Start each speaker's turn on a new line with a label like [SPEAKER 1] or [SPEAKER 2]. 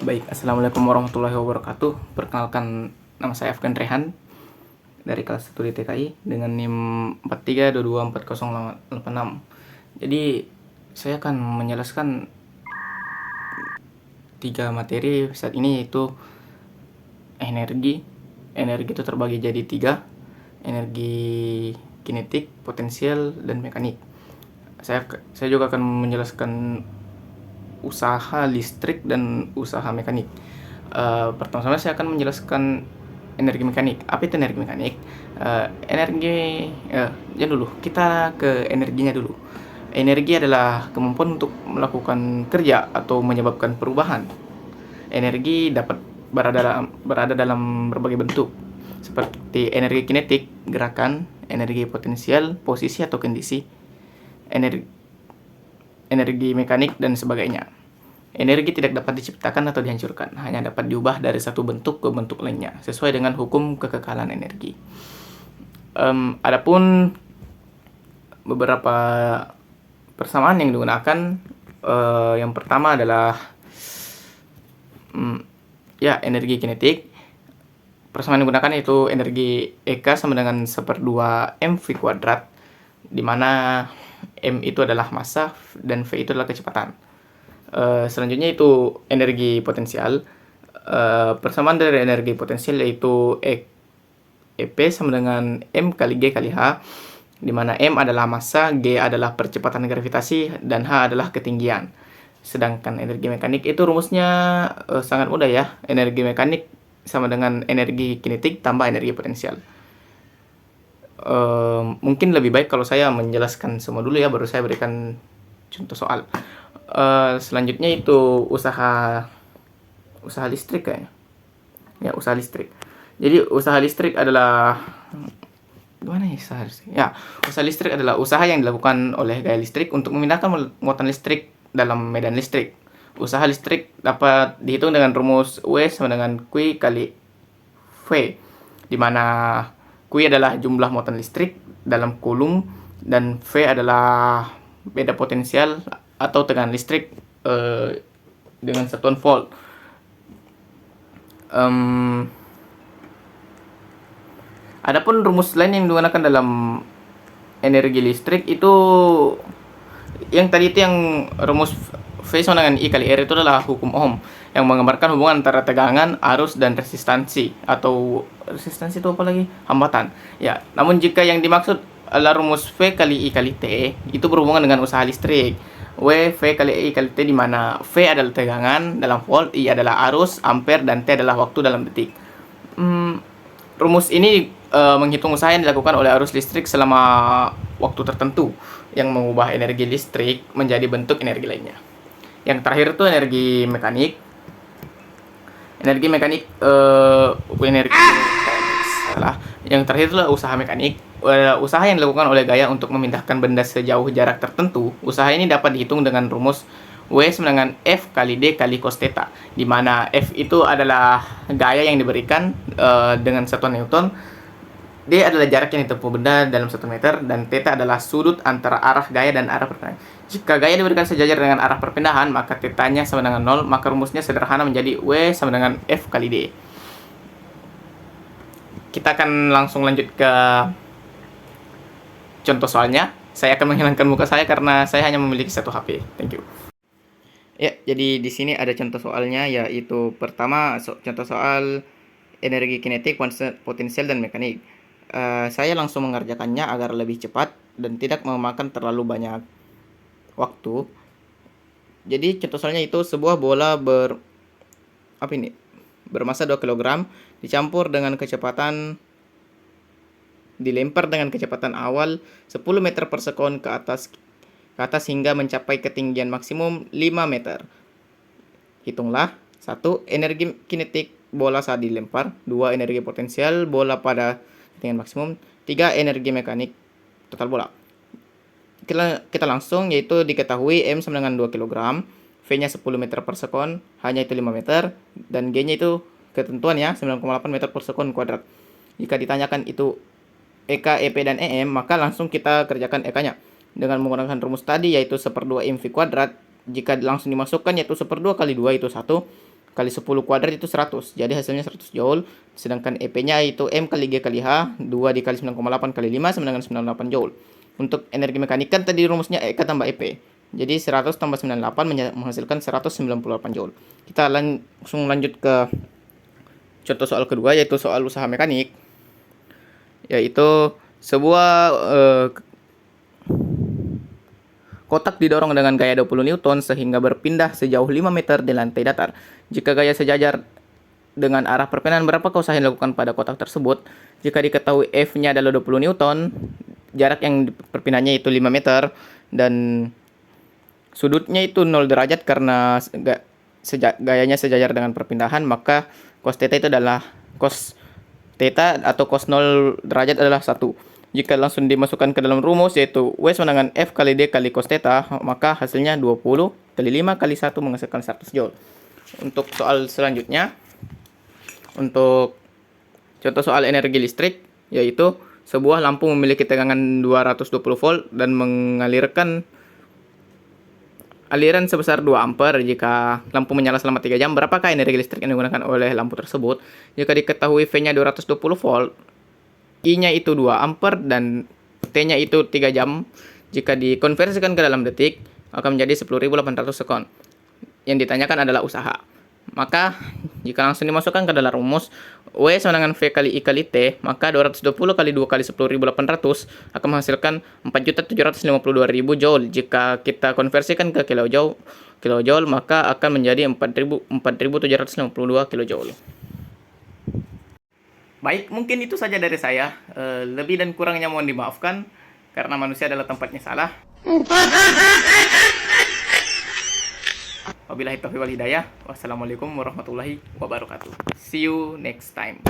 [SPEAKER 1] Baik, Assalamualaikum warahmatullahi wabarakatuh. Perkenalkan, nama saya Afgan Rehan dari kelas 1 di TKI dengan NIM 43224086. Jadi, saya akan menjelaskan 3 materi saat ini, yaitu energi. Energi itu terbagi jadi 3, energi kinetik, potensial, dan mekanik. Saya juga akan menjelaskan usaha listrik dan usaha mekanik. Pertama-tama saya akan menjelaskan energi mekanik. Apa itu energi mekanik? Ya dulu kita ke energinya dulu. Energi adalah kemampuan untuk melakukan kerja atau menyebabkan perubahan. Energi dapat berada dalam berbagai bentuk, seperti energi kinetik, gerakan, energi potensial, posisi atau kondisi, energi mekanik, dan sebagainya. Energi tidak dapat diciptakan atau dihancurkan, hanya dapat diubah dari satu bentuk ke bentuk lainnya, sesuai dengan hukum kekekalan energi. Adapun beberapa persamaan yang digunakan, yang pertama adalah energi kinetik. Persamaan yang digunakan yaitu energi EK sama dengan 1/2 mv kuadrat, di mana M itu adalah massa dan V itu adalah kecepatan. Selanjutnya itu energi potensial. Persamaan dari energi potensial yaitu EP sama dengan M kali G kali H, di mana M adalah massa, G adalah percepatan gravitasi, dan H adalah ketinggian. Sedangkan energi mekanik itu rumusnya sangat mudah ya. Energi mekanik sama dengan energi kinetik tambah energi potensial. Mungkin lebih baik kalau saya menjelaskan semua dulu ya, baru saya berikan contoh soal. Selanjutnya itu usaha listrik kayaknya. Ya, usaha listrik. Jadi usaha listrik adalah gimana ya usaha listrik? Ya, usaha listrik adalah usaha yang dilakukan oleh gaya listrik untuk memindahkan muatan listrik dalam medan listrik. Usaha listrik dapat dihitung dengan rumus W sama dengan Q kali V, di mana Q adalah jumlah muatan listrik dalam kulum dan V adalah beda potensial atau tegangan listrik dengan satuan volt. Adapun rumus lain yang digunakan dalam energi listrik itu yang tadi itu, yang rumus V sama dengan I kali R itu adalah hukum Ohm yang menggambarkan hubungan antara tegangan, arus, dan resistansi. Atau resistansi itu apa lagi? Hambatan. Ya, namun jika yang dimaksud adalah rumus V kali I kali T, itu berhubungan dengan usaha listrik. W V kali I kali T, di mana V adalah tegangan dalam volt, I adalah arus, ampere, dan T adalah waktu dalam detik. Rumus ini menghitung usaha yang dilakukan oleh arus listrik selama waktu tertentu yang mengubah energi listrik menjadi bentuk energi lainnya. Yang terakhir itu energi mekanik. Yang terakhir itulah usaha mekanik. Usaha yang dilakukan oleh gaya untuk memindahkan benda sejauh jarak tertentu. Usaha ini dapat dihitung dengan rumus W sama dengan F kali D kali cos theta, di mana F itu adalah gaya yang diberikan dengan satuan Newton, D adalah jarak yang ditempuh benda dalam 1 meter, dan theta adalah sudut antara arah gaya dan arah perpindahan. Jika gaya diberikan sejajar dengan arah perpindahan, maka theta-nya sama dengan 0, maka rumusnya sederhana menjadi W sama dengan F kali D. Kita akan langsung lanjut ke contoh soalnya. Saya akan menghilangkan muka saya karena saya hanya memiliki satu HP. Thank you. Ya, jadi di sini ada contoh soalnya, yaitu pertama contoh soal energi kinetik, potensial, dan mekanik. Saya langsung mengerjakannya agar lebih cepat dan tidak memakan terlalu banyak waktu. Jadi contoh soalnya itu sebuah bola bermasa 2 kg dicampur dengan kecepatan dilempar dengan kecepatan awal 10 meter per sekon ke atas hingga mencapai ketinggian maksimum 5 meter. Hitunglah: 1. Energi kinetik bola saat dilempar. 2. Energi potensial bola pada ketinggian maksimum. 3. Energi mekanik total bola. Kita langsung, yaitu diketahui M sama dengan 2 kg, V-nya 10 meter per sekon, H-nya itu 5 meter, dan G-nya itu ketentuannya 9,8 meter per sekon kuadrat. Jika ditanyakan itu EK, EP, dan EM, maka langsung kita kerjakan EK-nya dengan menggunakan rumus tadi, yaitu 1/2 mv kuadrat. Jika langsung dimasukkan, yaitu 1/2 kali 2 itu 1, kali 10 kuadrat itu 100. Jadi hasilnya 100 joule. Sedangkan EP-nya itu M kali G kali H, 2 dikali 9,8 kali 5 sama dengan 98 joule. Untuk energi mekanik kan tadi rumusnya EK tambah EP. Jadi 100 tambah 98 menghasilkan 198 joule. Kita langsung lanjut ke contoh soal kedua, yaitu soal usaha mekanik. Yaitu sebuah kotak didorong dengan gaya 20 Newton sehingga berpindah sejauh 5 meter di lantai datar. Jika gaya sejajar dengan arah perpindahan, berapakah usaha yang dilakukan pada kotak tersebut? Jika diketahui F-nya adalah 20 Newton, jarak yang perpindahannya itu 5 meter, dan sudutnya itu 0 derajat karena gayanya sejajar dengan perpindahan, maka cos theta itu adalah cos theta atau cos 0 derajat adalah 1. Jika langsung dimasukkan ke dalam rumus, yaitu W sama dengan F kali D kali cos theta, maka hasilnya 20 kali 5 kali 1 menghasilkan 100 joule. Untuk soal selanjutnya, untuk contoh soal energi listrik, yaitu sebuah lampu memiliki tegangan 220 volt dan mengalirkan aliran sebesar 2 ampere. Jika lampu menyala selama 3 jam, berapakah energi listrik yang digunakan oleh lampu tersebut? Jika diketahui V-nya 220 volt, I-nya itu 2 ampere, dan T-nya itu 3 jam. Jika dikonversikan ke dalam detik, akan menjadi 10.800 sekon. Yang ditanyakan adalah usaha. Maka, jika langsung dimasukkan ke dalam rumus, W sama dengan V kali I kali T, maka 220 kali 2 kali 10.800 akan menghasilkan 4.752.000 joule. Jika kita konversikan ke kilojoule, maka akan menjadi 4.752 kilojoule. Baik, mungkin itu saja dari saya. Lebih dan kurangnya mohon dimaafkan, karena manusia adalah tempatnya salah. Wabillahi taufiq wal hidayah. Wassalamualaikum warahmatullahi wabarakatuh. See you next time.